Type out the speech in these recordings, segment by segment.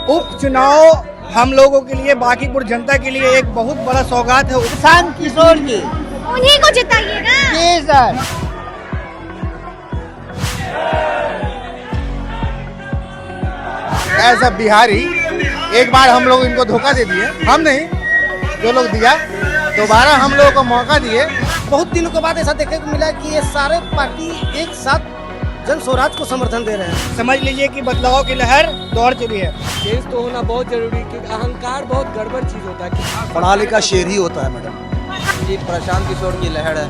उपचुनाव हम लोगों के लिए, बांकीपुर जनता के लिए एक बहुत बड़ा सौगात है। प्रशांत किशोर जी, उन्हीं को जिताइएगा। जी सर। एज अ बिहारी एक बार हम लोग इनको धोखा दे दिए, हम नहीं, जो लोग दिया दोबारा हम लोगों को मौका दिए। बहुत दिनों के बाद ऐसा देखने को मिला कि ये सारे पार्टी एक साथ जन स्वराज को समर्थन दे रहे हैं। समझ लीजिए कि बदलाव की लहर दौड़ चुकी है। चेंज तो होना बहुत जरूरी है क्योंकि अहंकार बहुत गड़बड़ चीज होता है। पढ़ा लिखा शेर ही होता है मैडम। जी प्रशांत किशोर की लहर है।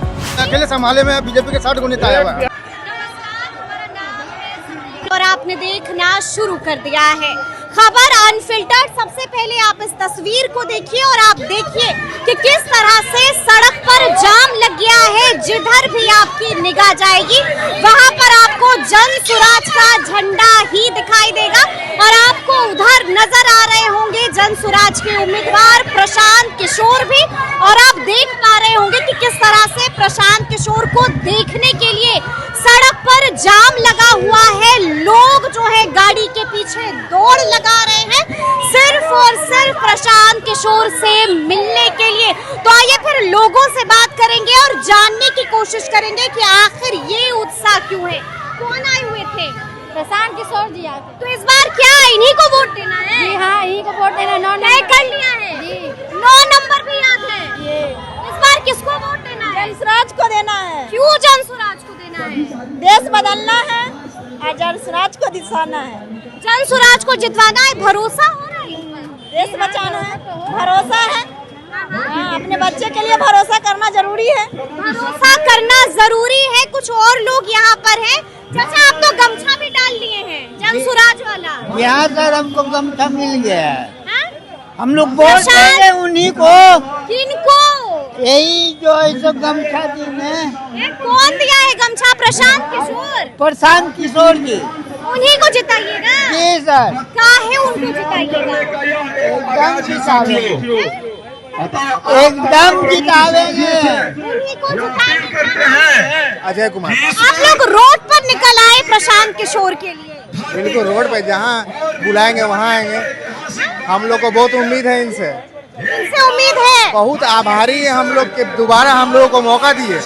अकेले संभाले में बीजेपी के 60 गुणित आया हुआ है। और आपने देखना शुरू कर दिया है खबर अनफिल्टर्ड। सबसे पहले आप इस तस्वीर को देखिए और आप देखिए कि किस तरह से सड़क पर जाम लग गया है। जिधर भी आपकी निगाह जाएगी वहां पर आपको जन स्वराज का झंडा ही दिखाई देगा और आपको उधर नजर आ रहे होंगे जन स्वराज के उम्मीदवार प्रशांत किशोर भी। और आप देख पा रहे होंगे कि किस तरह से प्रशांत किशोर को देखने के लिए सड़क पर जाम लगा हुआ है। लोग जो है गाड़ी के पीछे दौड़ लगा रहे हैं सिर्फ और सिर्फ प्रशांत किशोर से मिलने के लिए। तो आइए फिर लोगों से बात करेंगे और जानने की कोशिश करेंगे कि आखिर ये उत्साह क्यों है। कौन आए हुए थे? प्रशांत किशोर जी आए। तो इस बार क्या इन्हीं को वोट देना है? जी हाँ, इन्हीं को वोट देना है। 9 तय कर लिया है जी। 9 नंबर भी याद है। ये इस बार किसको वोट देना है? जनसुराज को देना है। क्यों जन स्वराज को देना है? देश बदलना है और जनसुराज को दिखाना है। जन स्वराज को जितवाना है। भरोसा हो रहा है इस पर? देश बचाना है, भरोसा है। हाँ, अपने बच्चे के लिए भरोसा करना जरूरी है। भरोसा करना जरूरी है। कुछ और लोग यहाँ पर हैं। चाचा आप तो गमछा भी डाल लिए हैं जन स्वराज वाला। यहाँ सर हमको गमछा मिल गया है। हाँ? हम लोग वोट देंगे उन्हीं को। किनको? यही जो ऐसे गमछा दी ने। ये कौन दिया है गमछा? प्रशांत किशोर। प्रशांत किशोर जी, उन्हीं को जिताइएगा। जी सर। काहे उनको जिताइएगा? एकदम जितावेंगे, एकदम जितावेंगे। उन्हीं को जिताएंगे। अजय कुमार। आप लोग रोड पर निकल आए प्रशांत किशोर के लिए। बिल्कुल रोड पे जहाँ बुलाएंगे वहाँ आएंगे। हम लोग को बहुत उम्मीद है इनसे, इनसे उम्मीद है। बहुत आभारी है हम लोग के दोबारा हम लोगों को मौका दिए।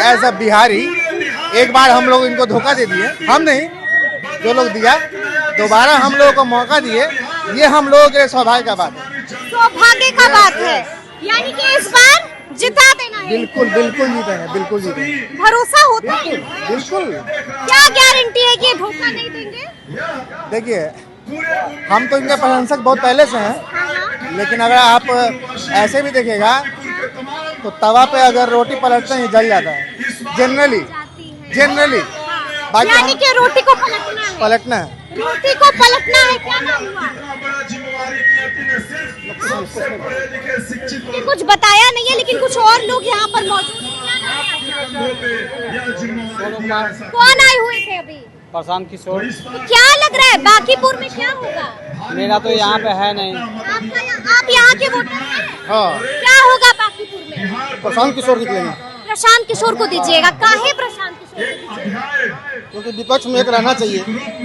एज अ बिहारी एक बार हम लोग इनको धोखा दे दिए, हम नहीं, जो लोग दिया दोबारा हम लोगों को मौका दिए। ये हम लोगों के सौभाग्य का बात है। सौभाग्य का बात है। यानी कि इस बार जिता देना है। बिल्कुल बिल्कुल जीतेंगे, बिल्कुल जीतेंगे। भरोसा होता है? बिल्कुल। क्या गारंटी है कि ये धोखा नहीं देंगे? देखिए हम तो इनके प्रशंसक बहुत पहले से हैं, लेकिन अगर आप ऐसे भी देखिएगा तो तवा पे अगर रोटी पलटते हैं जल जाता है जनरली। बाकी यानी कि रोटी को पलटना है। रोटी को पलटना है। क्या नाम हुआ? ये कुछ बताया नहीं है लेकिन कुछ और लोग यहाँ पर मौजूद हैं। कौन आए हुए थे अभी? प्रशांत किशोर। क्या लग रहा है बांकीपुर में क्या होगा? मेरा तो यहाँ पे है नहीं। आप यहाँ के वोटर हैं? हाँ। क्या होगा बांकीपुर में? प्रशांत किशोर जीतेंगे। प्रशांत किशोर को दीजिएगा। काहे प्रशांत किशोर को दीजिएगा? क्योंकि विपक्ष में एक रहना चाहिए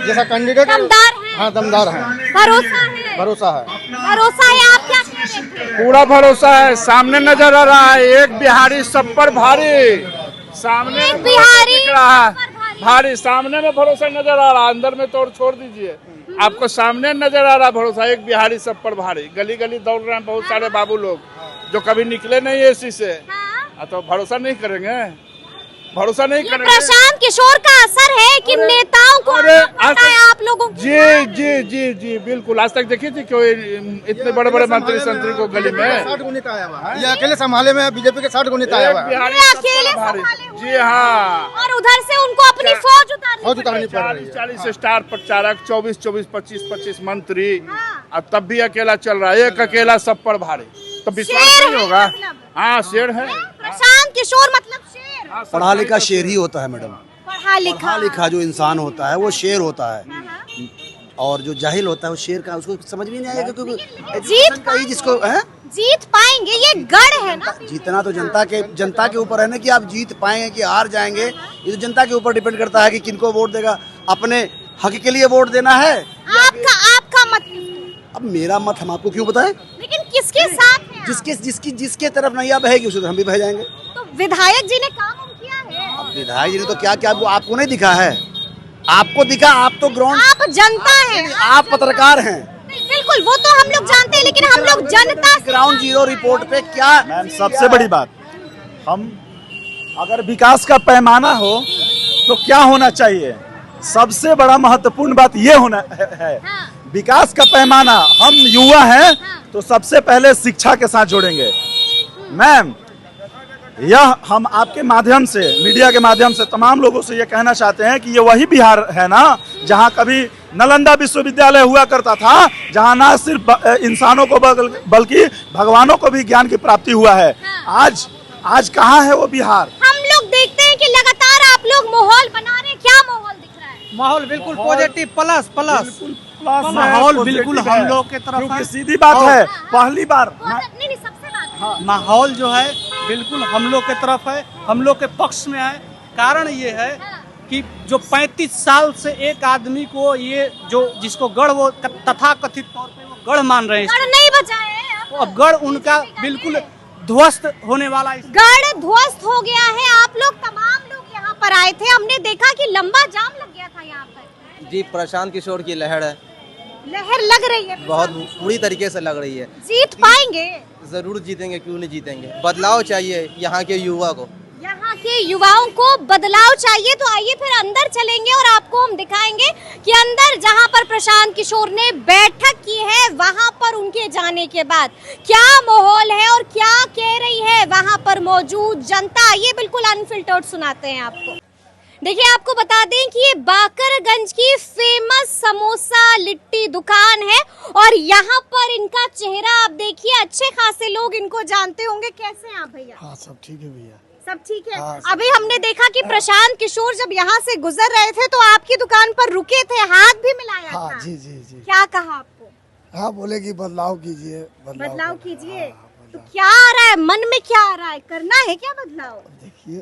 जैसा कैंडिडेट। दमदार है। हाँ दमदार है। भरोसा है। भरोसा है। भरोसा है। आप क्या कह रहे थे? पूरा भरोसा है। सामने नजर आ रहा है एक बिहारी सब पर भारी। सामने एक बिहारी दिख रहा है भारी। सामने में भरोसा नजर आ रहा है, अंदर में तो छोड़ दीजिए। आपको सामने नजर आ रहा भरोसा। एक बिहारी सब पर भारी। गली गली दौड़ रहे हैं बहुत सारे बाबू लोग जो कभी निकले नहीं है इसी से। तो भरोसा नहीं करेंगे, भरोसा नहीं करेंगे। प्रशांत किशोर का असर है कि नेताओं को पता है आप लोगों की? जी जी जी जी बिल्कुल। आज तक देखी थी कोई इतने बड़े बड़े मंत्री संतरी को गली में? 60 गुणित आया हुआ है। ये अकेले संभाले में बीजेपी के 60 गुणित आया हुआ है। अकेले संभाले हुए। जी हाँ। और उधर से उनको अपनी फौज उतारनी पड़ रही है। 40 स्टार प्रचारक, 24 25 मंत्री, और तब भी अकेला चल रहा है। एक अकेला सब पर भारी। तो विश्वास नहीं होगा। हाँ शेर है प्रशांत किशोर मतलब शेर। पढ़ा लिखा शेर ही होता है मैडम। पढ़ा लिखा जो इंसान होता है वो शेर होता है। और जो जाहिल होता है वो शेर का, उसको समझ भी नहीं आएगा क्योंकि जिसको जीत पाएंगे ये गढ़ है ना। जीतना तो जनता के ऊपर है ना कि आप जीत पाएंगे कि हार जाएंगे। ये तो जनता के ऊपर डिपेंड करता है कि किनको वोट देगा। अपने हक के लिए वोट देना है। आपका मत अब मेरा मत हम आपको क्यों बताएं? लेकिन किसके साथ हैं आप? जिसके तरफ नैया बहेगी उसे तो हम भी बह जाएंगे। तो विधायक जी ने काम किया है। अब विधायक जी ने तो क्या क्या वो आपको नहीं दिखा है? आपको दिखा, आप तो ग्राउंड, आप जनता हैं, आप पत्रकार हैं। बिल्कुल वो तो हम लोग जानते हैं, लेकिन हम लोग जनता ग्राउंड जीरो रिपोर्ट पे क्या मैम सबसे बड़ी बात, हम अगर विकास का पैमाना हो तो क्या होना चाहिए? सबसे बड़ा महत्वपूर्ण बात ये होना है विकास का पैमाना। हम युवा हैं तो सबसे पहले शिक्षा के साथ जोड़ेंगे। मैम यह हम आपके माध्यम से, मीडिया के माध्यम से तमाम लोगों से ये कहना चाहते हैं कि ये वही बिहार है ना जहां कभी नालंदा विश्वविद्यालय हुआ करता था, जहां ना सिर्फ इंसानों को बल्कि भगवानों को भी ज्ञान की प्राप्ति हुआ है। आज कहाँ है वो बिहार? हम लोग देखते हैं कि लगातार आप लोग माहौल बना रहे हैं। क्या माहौल दिख रहा है? माहौल बिल्कुल पॉजिटिव प्लस माहौल बिल्कुल हम लोग के तरफ है। सीधी बात है, पहली बार नहीं, सबसे बात माहौल जो है बिल्कुल हम लोग के तरफ है, हम लोग के पक्ष में है। कारण ये है कि जो 35 साल से एक आदमी को ये जो जिसको गढ़ वो तथा कथित तौर पे वो गढ़ मान रहे हैं, गढ़ नहीं बचा है। तो अब गढ़ उनका बिल्कुल ध्वस्त होने वाला है। गढ़ ध्वस्त हो गया है। आप लोग तमाम लोग यहाँ पर आए थे, हमने देखा कि लंबा जाम लग गया था यहाँ पर। जी प्रशांत किशोर की लहर है, लहर लग रही है, बहुत पूरी तरीके से लग रही है। जीत पाएंगे? जरूर जीतेंगे, क्यों नहीं जीतेंगे। बदलाव चाहिए यहाँ के युवा को, यहाँ के युवाओं को बदलाव चाहिए। तो आइए फिर अंदर चलेंगे और आपको हम दिखाएंगे कि अंदर जहाँ पर प्रशांत किशोर ने बैठक की है, वहाँ पर उनके जाने के बाद क्या माहौल है और क्या कह रही है वहाँ पर मौजूद जनता। ये बिल्कुल अनफिल्टर्ड सुनाते हैं आपको। देखिए, आपको बता दें कि ये बाकरगंज की फेमस समोसा लिट्टी दुकान है और यहाँ पर इनका चेहरा आप देखिए, अच्छे खासे लोग इनको जानते होंगे। कैसे हैं आप भैया? हाँ सब ठीक है भैया, सब ठीक है। हाँ, अभी हमने देखा कि प्रशांत किशोर जब यहाँ से गुजर रहे थे तो आपकी दुकान पर रुके थे, हाथ भी मिलाया हाँ था। जी जी जी। क्या कहा आपको? हाँ बोले कि बदलाव कीजिए, बदलाव कीजिए। तो क्या आ रहा है मन में, क्या आ रहा है, करना है क्या बदलाव? देखिए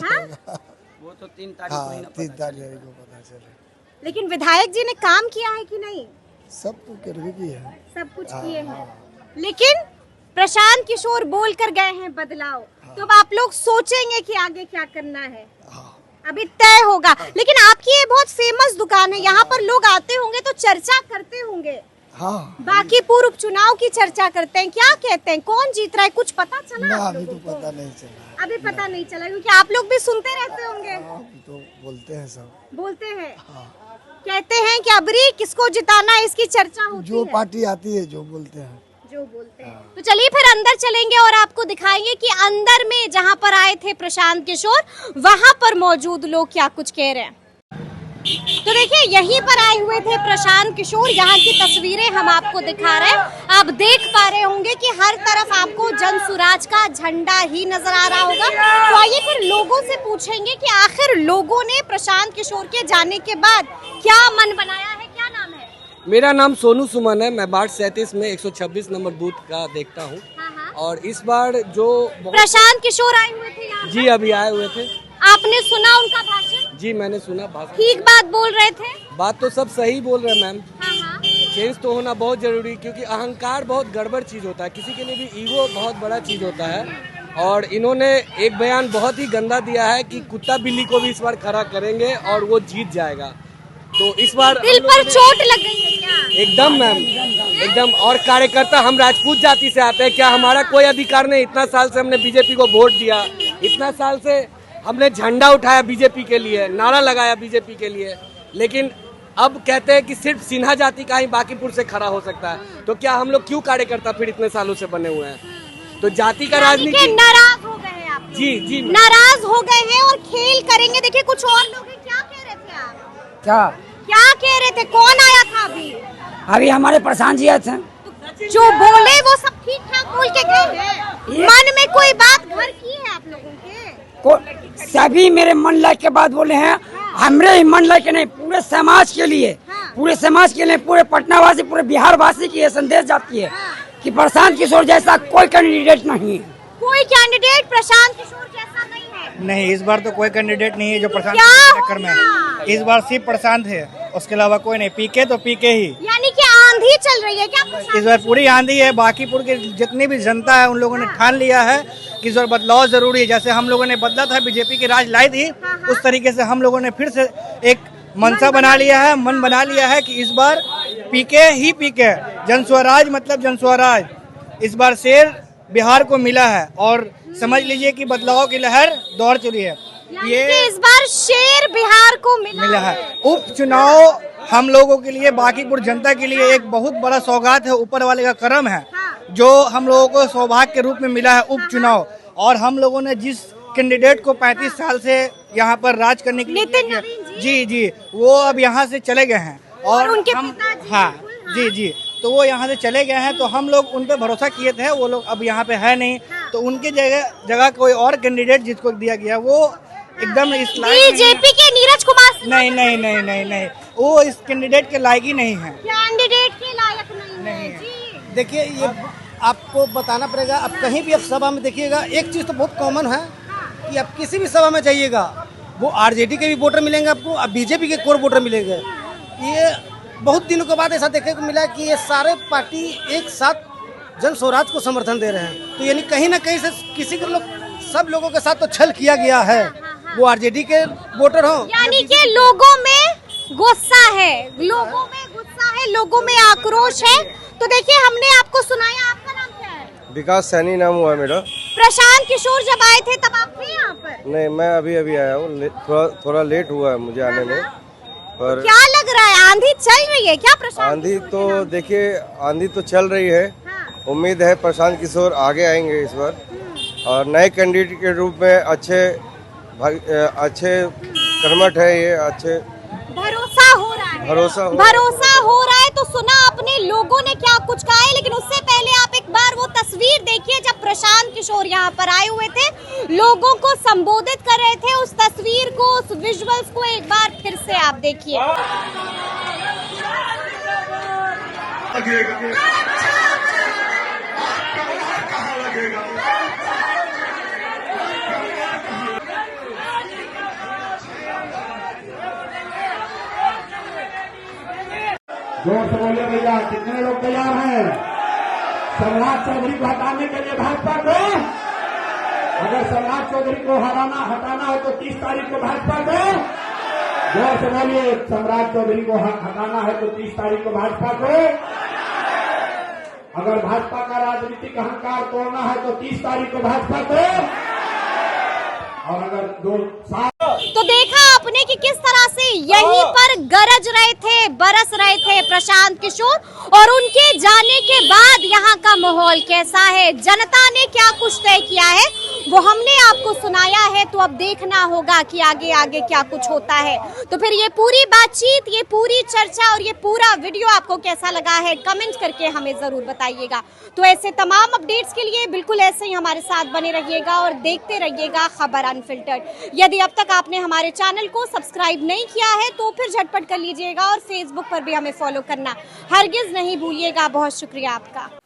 हाँ? वो तो 3 तारीख हाँ 3 तारीख को पता चले। लेकिन विधायक जी ने काम किया है कि नहीं? सब तो करके की है, सब कुछ किए हैं, लेकिन प्रशांत किशोर बोल कर गए हैं बदलाव। तो अब आप लोग सोचेंगे कि आगे क्या करना है, अभी तय होगा। लेकिन आपकी ये बहुत फेमस दुकान है, यहाँ पर लोग आते होंगे तो चर्चा करते होंगे। हाँ बाकी पूर्व चुनाव की चर्चा करते हैं, क्या कहते हैं, कौन जीत रहा है, कुछ पता चला? ना अभी तो पता नहीं चला। अभी पता नहीं चला, क्योंकि आप लोग भी सुनते रहते होंगे। तो बोलते हैं सब, बोलते हैं, कहते हैं कि अबरी किसको जिताना है, इसकी चर्चा होती जो है। पार्टी आती है जो बोलते हैं, जो बोलते हैं। तो चलिए फिर अंदर चलेंगे और आपको दिखाएंगे कि अंदर में जहां पर आए थे प्रशांत किशोर, वहां पर मौजूद लोग क्या कुछ कह रहे हैं। तो देखिए, यहीं पर आए हुए थे प्रशांत किशोर, यहाँ की तस्वीरें हम आपको दिखा रहे हैं। आप देख पा रहे होंगे कि हर तरफ आपको जन सुराज का झंडा ही नजर आ रहा होगा। तो आइए फिर लोगों से पूछेंगे कि आखिर लोगों ने प्रशांत किशोर के जाने के बाद क्या मन बनाया है। क्या नाम है? मेरा नाम सोनू सुमन है, मैं वार्ड 37 में 126 नंबर बूथ का देखता हूँ। और इस बार जो प्रशांत किशोर आए हुए थे यहाँ? जी अभी आए हुए थे। आपने सुना उनका भाषण? जी मैंने सुना भाषण। ठीक बात बोल रहे थे? बात तो सब सही बोल रहे हैं मैम। हाँ। चेंज तो होना बहुत जरूरी, क्योंकि अहंकार बहुत गड़बड़ चीज होता है, किसी के लिए भी ईगो बहुत बड़ा चीज होता है। और इन्होंने एक बयान बहुत ही गंदा दिया है कि कुत्ता बिल्ली को भी इस बार खड़ा करेंगे और वो जीत जाएगा। तो इस बार दिल पर चोट लग गई है क्या? एकदम मैम, एकदम। और कार्यकर्ता हम राजपूत जाति से आते हैं, क्या हमारा कोई अधिकार नहीं? इतना साल से हमने बीजेपी को वोट दिया, इतना साल से हमने झंडा उठाया बीजेपी के लिए, नारा लगाया बीजेपी के लिए, लेकिन अब कहते हैं कि सिर्फ सिन्हा जाति का ही बांकीपुर से खड़ा हो सकता है। तो क्या हम लोग क्यों कार्यकर्ता फिर इतने सालों से बने हुए हैं? तो जाति का राजनीति, नाराज हो गए हैं आप लोग? जी नाराज हो गए हैं और खेल करेंगे। देखिए, कुछ और लोग हैं, क्या कह रहे थे आप? क्या कह रहे थे? कौन आया था अभी हमारे प्रशांत जी आए थे। जो बोले वो सब ठीक ठाक बोल के गए हैं? मन में कोई बात घर की है आप लोगों के? सभी मेरे मन लायक के बात बोले हैं। हमरे ही मन लायक नहीं, पूरे समाज के लिए, पूरे समाज के लिए, पूरे पटना वासी, पूरे बिहार वासी की ये संदेश जाती है कि प्रशांत किशोर जैसा कोई कैंडिडेट नहीं है। कोई कैंडिडेट प्रशांत किशोर जैसा नहीं है? नहीं, इस बार तो कोई कैंडिडेट नहीं है जो प्रशांत क्या के टक्कर में है। इस बार सिर्फ प्रशांत है, उसके अलावा कोई नहीं। पीके तो पीके ही, यानी कि आंधी चल रही है क्या? इस बार पूरी आंधी है। बांकीपुर के जितनी भी जनता है उन लोगों ने ठान लिया है कि इस बार बदलाव जरूरी है। जैसे हम लोगों ने बदला था, बीजेपी की राज लाई थी, उस तरीके से हम लोगों ने फिर से एक मनसा बना लिया है, मन बना लिया है कि इस बार पीके ही पीके, जन स्वराज मतलब जन स्वराज। इस बार शेर बिहार को मिला है और समझ लीजिए कि बदलाव की लहर दौड़ चुकी है। ये इस बार शेर बिहार को मिला है। उपचुनाव हम लोगों के लिए, बांकीपुर जनता के लिए एक बहुत बड़ा सौगात है, ऊपर वाले का करम है जो हम लोगों को सौभाग्य के रूप में मिला है उपचुनाव। और हम लोगों ने जिस कैंडिडेट को 35 साल से यहाँ पर राज करने के लिए जी वो अब यहाँ से चले गए हैं और उनके हम जी तो वो यहाँ से चले गए हैं, तो हम लोग उन पे भरोसा किए थे, वो लोग अब यहाँ पे है नहीं, तो उनके जगह कोई और कैंडिडेट जिसको दिया गया वो एकदम इस बीजेपी के नीरज कुमार नहीं, वो इस कैंडिडेट के लायक ही नहीं है। कैंडिडेट के लायक नहीं है जी। देखिए, ये आपको बताना पड़ेगा। आप कहीं भी आप सभा में देखिएगा, एक चीज़ तो बहुत कॉमन है कि आप किसी भी सभा में जाइएगा, वो आरजेडी के भी वोटर मिलेंगे आपको, अब बीजेपी के कोर वोटर मिलेंगे। ये बहुत दिनों के बाद ऐसा देखने को मिला कि ये सारे पार्टी एक साथ जन स्वराज को समर्थन दे रहे हैं। तो यानी कहीं ना कहीं से किसी के सब लोगों के साथ तो छल किया गया है, वो आरजेडी के वोटर हो, यानी कि लोगों में गुस्सा है, लोगों में आक्रोश है। तो देखिए, हमने आपको सुनाया। आपका नाम क्या है? विकास सैनी नाम हुआ मेरा। प्रशांत किशोर जब आए थे तब आप थे यहाँ पर? नहीं, मैं अभी आया हूँ, थोड़ा लेट हुआ है मुझे आने में। पर क्या लग रहा है, आंधी चल रही है क्या प्रशांत? आंधी तो देखिए, आंधी तो चल रही है। उम्मीद है प्रशांत किशोर आगे आएंगे इस बार और नए कैंडिडेट के रूप में अच्छे कर्मठ है ये, अच्छे भरोसा हो रहा है। तो सुना आपने लोगों ने क्या कुछ कहा है, लेकिन उससे पहले आप एक बार वो तस्वीर देखिए जब प्रशांत किशोर यहाँ पर आए हुए थे, लोगों को संबोधित कर रहे थे। उस तस्वीर को, उस विजुअल्स को एक बार फिर से आप देखिए। जोर से बोलिए भैया, कितने लोग तैयार हैं सम्राट चौधरी को हटाने के लिए भाजपा को? अगर सम्राट चौधरी को हटाना हो तो 30 तारीख को भाजपा को। जोर से बोलिए, सम्राट चौधरी को हटाना है तो 30 तारीख को भाजपा को। अगर भाजपा का राजनीतिक अहंकार तोड़ना है तो 30 तारीख को भाजपा को। और अगर 2 साल तो देखा आपने कि किस तरह से यहीं पर गरज रहे थे, बरस रहे थे प्रशांत किशोर, और उनके जाने के बाद यहाँ का माहौल कैसा है, जनता ने क्या कुछ तय किया है, वो हमने आपको सुनाया है। तो अब देखना होगा कि आगे आगे क्या कुछ होता है। तो फिर ये पूरी बातचीत, ये पूरी चर्चा और ये पूरा वीडियो आपको कैसा लगा है, कमेंट करके हमें जरूर बताइएगा। तो ऐसे तमाम अपडेट्स के लिए बिल्कुल ऐसे ही हमारे साथ बने रहिएगा और देखते रहिएगा खबर अनफिल्टर्ड। यदि अब तक आपने हमारे चैनल को सब्सक्राइब नहीं किया है तो फिर झटपट कर लीजिएगा और फेसबुक पर भी हमें फॉलो करना हरगिज नहीं भूलिएगा। बहुत शुक्रिया आपका।